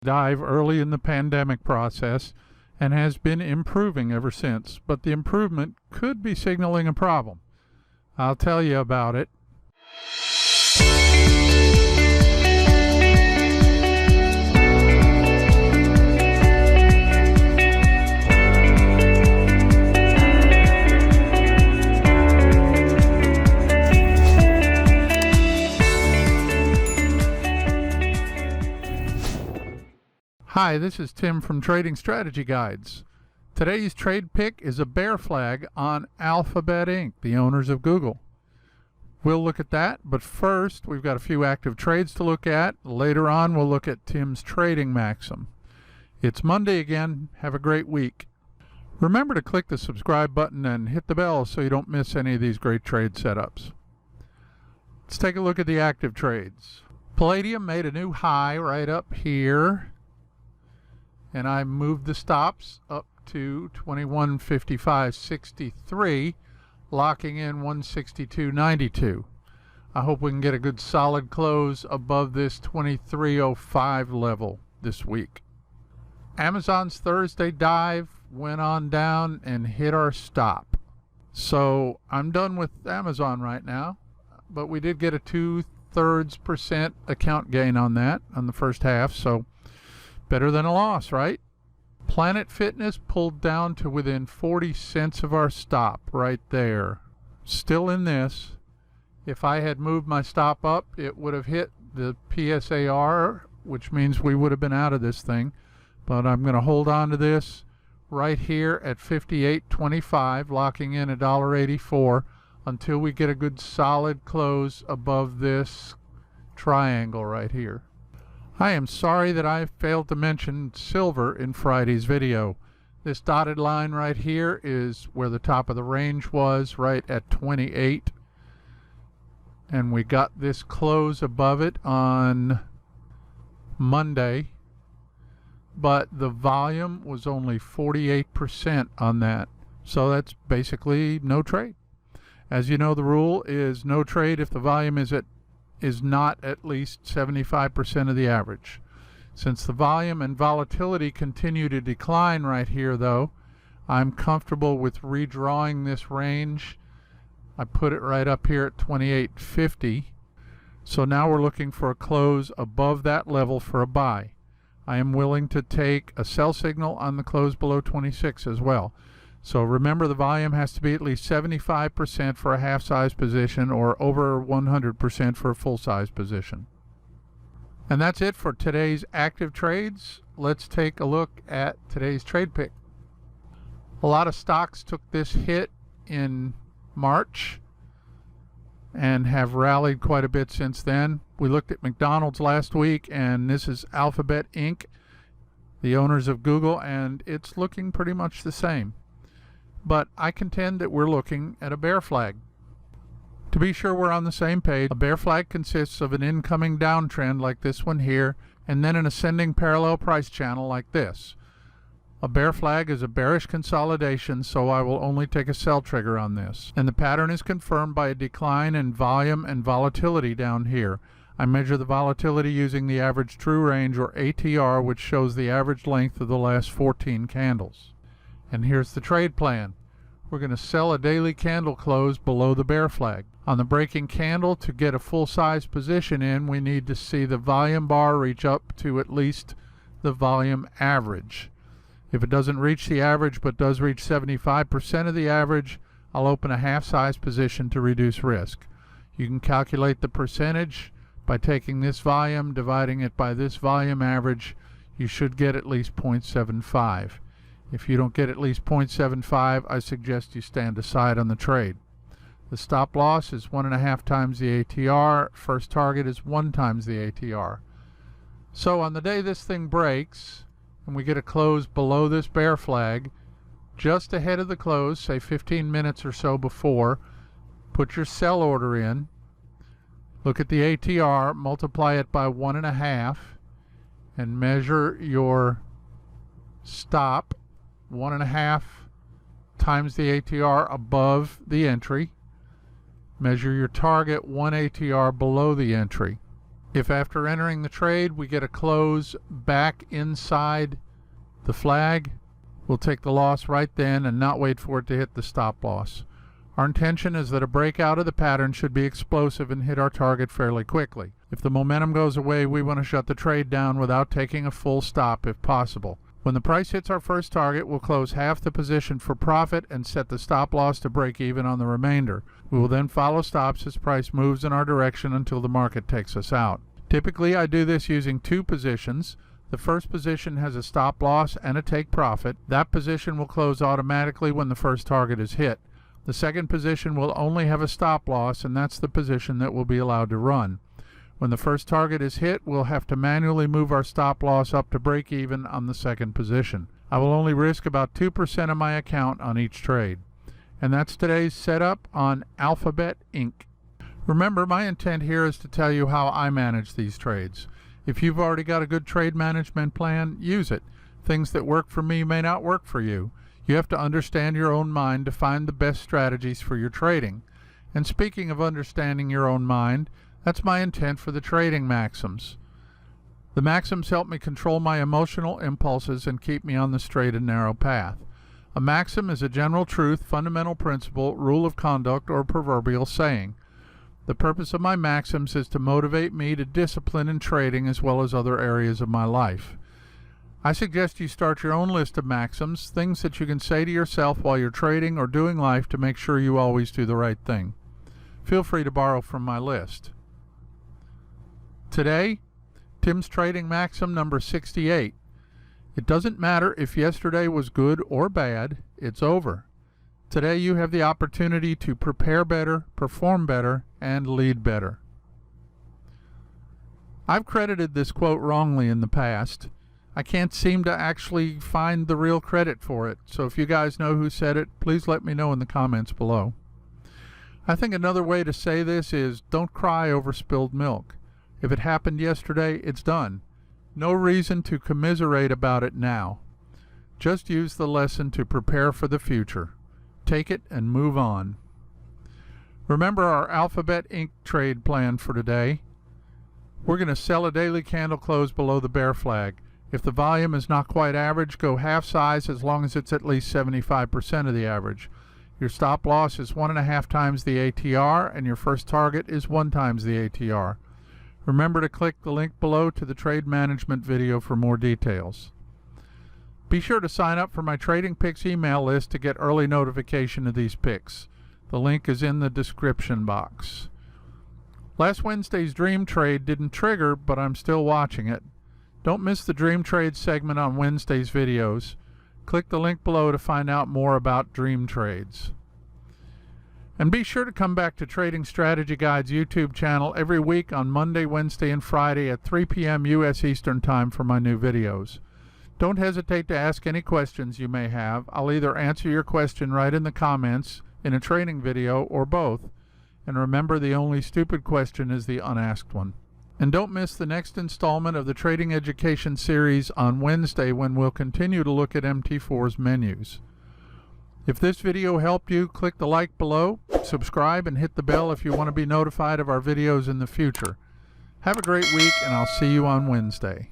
dive early in the pandemic process and has been improving ever since, but the improvement could be signaling a problem. I'll tell you about it. Hi, this is Tim from Trading Strategy Guides. Today's trade pick is a bear flag on Alphabet Inc., the owners of Google. We'll look at that, but first we've got a few active trades to look at. Later on we'll look at Tim's trading maxim. It's Monday again. Have a great week. Remember to click the subscribe button and hit the bell so you don't miss any of these great trade setups. Let's take a look at the active trades. Palladium made a new high right up here, and I moved the stops up to 2155.63, locking in 162.92. I hope we can get a good solid close above this 2305 level this week. Amazon's Thursday dive went on down and hit our stop. So I'm done with Amazon right now, but we did get a 2/3% account gain on that on the first half, so better than a loss, right? Planet Fitness pulled down to within 40 cents of our stop right there. Still in this. If I had moved my stop up, it would have hit the PSAR, which means we would have been out of this thing. But I'm going to hold on to this right here at 58.25, locking in $1.84 until we get a good solid close above this triangle right here. I am sorry that I failed to mention silver in Friday's video. This dotted line right here is where the top of the range was, right at 28. And we got this close above it on Monday, but the volume was only 48% on that. So that's basically no trade. As you know, the rule is no trade if the volume is not at least 75% of the average. Since the volume and volatility continue to decline right here, though, I'm comfortable with redrawing this range. I put it right up here at 28.50. So now we're looking for a close above that level for a buy. I am willing to take a sell signal on the close below 26 as well. So remember, the volume has to be at least 75% for a half-size position or over 100% for a full-size position. And that's it for today's active trades. Let's take a look at today's trade pick. A lot of stocks took this hit in March and have rallied quite a bit since then. We looked at McDonald's last week, and this is Alphabet Inc., the owners of Google, and it's looking pretty much the same. But I contend that we're looking at a bear flag. To be sure we're on the same page, a bear flag consists of an incoming downtrend like this one here, and then an ascending parallel price channel like this. A bear flag is a bearish consolidation, so I will only take a sell trigger on this. And the pattern is confirmed by a decline in volume and volatility down here. I measure the volatility using the average true range, or ATR, which shows the average length of the last 14 candles. And here's the trade plan. We're going to sell a daily candle close below the bear flag. On the breaking candle, to get a full-size position in, we need to see the volume bar reach up to at least the volume average. If it doesn't reach the average but does reach 75% of the average, I'll open a half-size position to reduce risk. You can calculate the percentage by taking this volume, dividing it by this volume average. You should get at least 0.75. If you don't get at least 0.75, I suggest you stand aside on the trade. The stop loss is 1.5 times the ATR. First target is 1 times the ATR. So on the day this thing breaks and we get a close below this bear flag, just ahead of the close, say 15 minutes or so before, put your sell order in, look at the ATR, multiply it by 1.5, and measure your stop 1.5 times the ATR above the entry. Measure your target 1 ATR below the entry. If after entering the trade we get a close back inside the flag, we'll take the loss right then and not wait for it to hit the stop loss. Our intention is that a breakout of the pattern should be explosive and hit our target fairly quickly. If the momentum goes away, we want to shut the trade down without taking a full stop if possible. When the price hits our first target, we'll close half the position for profit and set the stop loss to break even on the remainder. We will then follow stops as price moves in our direction until the market takes us out. Typically, I do this using two positions. The first position has a stop loss and a take profit. That position will close automatically when the first target is hit. The second position will only have a stop loss, and that's the position that will be allowed to run. When the first target is hit, we'll have to manually move our stop loss up to break even on the second position. I will only risk about 2% of my account on each trade. And that's today's setup on Alphabet Inc. Remember, my intent here is to tell you how I manage these trades. If you've already got a good trade management plan, use it. Things that work for me may not work for you. You have to understand your own mind to find the best strategies for your trading. And speaking of understanding your own mind, that's my intent for the trading maxims. The maxims help me control my emotional impulses and keep me on the straight and narrow path. A maxim is a general truth, fundamental principle, rule of conduct, or proverbial saying. The purpose of my maxims is to motivate me to discipline in trading as well as other areas of my life. I suggest you start your own list of maxims, things that you can say to yourself while you're trading or doing life to make sure you always do the right thing. Feel free to borrow from my list. Today, Tim's trading maxim number 68. It doesn't matter if yesterday was good or bad, it's over. Today you have the opportunity to prepare better, perform better, and lead better. I've credited this quote wrongly in the past. I can't seem to actually find the real credit for it, so if you guys know who said it, please let me know in the comments below. I think another way to say this is, don't cry over spilled milk. If it happened yesterday, it's done. No reason to commiserate about it now. Just use the lesson to prepare for the future. Take it and move on. Remember our Alphabet Inc. trade plan for today. We're going to sell a daily candle close below the bear flag. If the volume is not quite average, go half size as long as it's at least 75% of the average. Your stop loss is 1.5 times the ATR, and your first target is 1 times the ATR. Remember to click the link below to the trade management video for more details. Be sure to sign up for my Trading Picks email list to get early notification of these picks. The link is in the description box. Last Wednesday's dream trade didn't trigger, but I'm still watching it. Don't miss the dream trade segment on Wednesday's videos. Click the link below to find out more about dream trades. And be sure to come back to Trading Strategy Guide's YouTube channel every week on Monday, Wednesday, and Friday at 3 p.m. U.S. Eastern Time for my new videos. Don't hesitate to ask any questions you may have. I'll either answer your question right in the comments in a training video or both. And remember, the only stupid question is the unasked one. And don't miss the next installment of the Trading Education series on Wednesday when we'll continue to look at MT4's menus. If this video helped you, click the like below, subscribe, and hit the bell if you want to be notified of our videos in the future. Have a great week, and I'll see you on Wednesday.